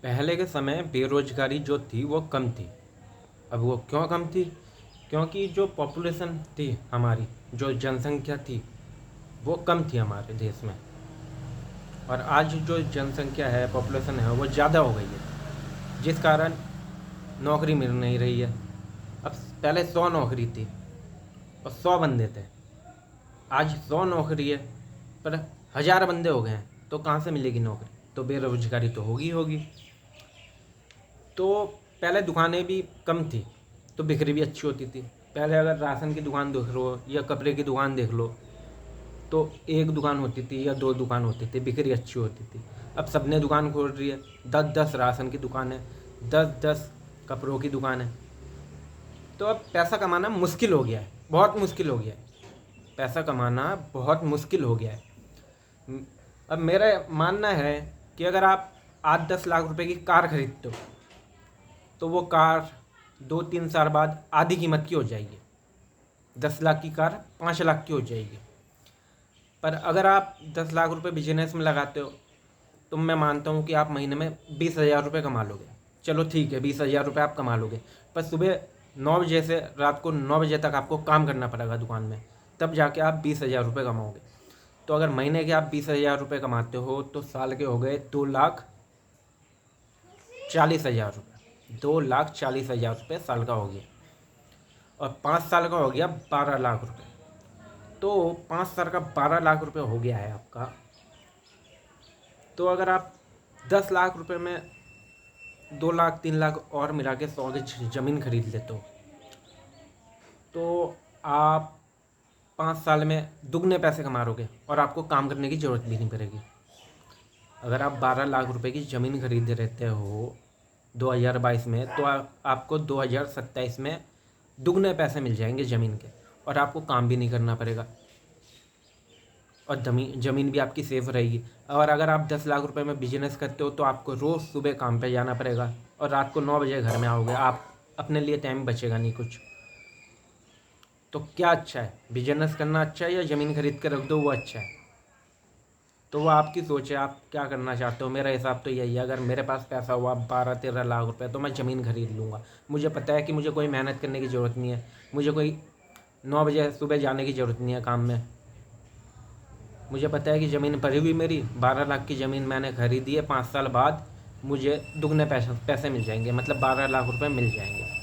पहले के समय बेरोजगारी जो थी वो कम थी। अब वो क्यों कम थी? क्योंकि जो पॉपुलेशन थी हमारी, जो जनसंख्या थी वो कम थी हमारे देश में। और आज जो जनसंख्या है, पॉपुलेशन है, वो ज़्यादा हो गई है, जिस कारण नौकरी मिल नहीं रही है। अब पहले 100 नौकरी थी और 100 बंदे थे। आज 100 नौकरी है पर 1000 बंदे हो गए हैं, तो कहाँ से मिलेगी नौकरी? तो बेरोजगारी तो होगी होगी। तो पहले दुकानें भी कम थी तो बिक्री भी अच्छी होती थी। पहले अगर राशन की दुकान देख लो या कपड़े की दुकान देख लो, तो एक दुकान होती थी या दो दुकान होती थी, बिक्री अच्छी होती थी। अब सबने दुकान खोल रही है, 10-10 राशन की दुकान है, 10-10 कपड़ों की दुकान है। तो अब पैसा कमाना मुश्किल हो गया है, बहुत मुश्किल हो गया है। पैसा कमाना बहुत मुश्किल हो गया है। अब मेरा मानना है कि अगर आप 8-10 लाख रुपए की कार खरीदते हो तो वो कार 2-3 साल बाद आधी कीमत की हो जाएगी। 10 लाख की कार 5 लाख की हो जाएगी। पर अगर आप 10 लाख रुपए बिजनेस में लगाते हो तो मैं मानता हूँ कि आप महीने में 20,000 रुपये कमा लोगे। चलो ठीक है, 20,000 रुपये आप कमा लोगे, पर सुबह 9 बजे से रात को 9 बजे तक आपको काम करना पड़ेगा दुकान में, तब जाके आप 20,000 रुपये कमाओगे। तो अगर महीने के आप 20,000 रुपये कमाते हो तो साल के हो गए 2,40,000 रुपये। 2,40,000 रुपये साल का हो गया, और 5 साल का हो गया 12 लाख रुपये। तो 5 साल का 12 लाख रुपये हो गया है आपका। तो अगर आप 10 लाख रुपए में 2 लाख 3 लाख और मिला के 100 की ज़मीन खरीद लेते हो तो आप 5 साल में दुगने पैसे कमा लोगे और आपको काम करने की ज़रूरत भी नहीं पड़ेगी। अगर आप 12 लाख रुपए की ज़मीन खरीद रहते हो 2022 में, तो आपको 2027 में दुगने पैसे मिल जाएंगे ज़मीन के, और आपको काम भी नहीं करना पड़ेगा, और ज़मीन भी आपकी सेफ रहेगी। और अगर आप 10 लाख रुपए में बिजनेस करते हो तो आपको रोज़ सुबह काम पे जाना पड़ेगा और रात को 9 बजे घर में आओगे। आप अपने लिए टाइम बचेगा नहीं कुछ। तो क्या अच्छा है, बिजनेस करना अच्छा है या ज़मीन खरीद के रख दो वो अच्छा है? तो वो आपकी सोच है, आप क्या करना चाहते हो। मेरा हिसाब तो यही है, अगर मेरे पास पैसा हुआ 12-13 लाख रुपए तो मैं ज़मीन खरीद लूँगा। मुझे पता है कि मुझे कोई मेहनत करने की ज़रूरत नहीं है, मुझे कोई 9 बजे सुबह जाने की ज़रूरत नहीं है काम में। मुझे पता है कि ज़मीन पड़ी हुई मेरी 12 लाख की ज़मीन मैंने खरीदी है, 5 साल बाद मुझे दुगने पैसे मिल जाएंगे, मतलब 12 लाख रुपए मिल जाएंगे।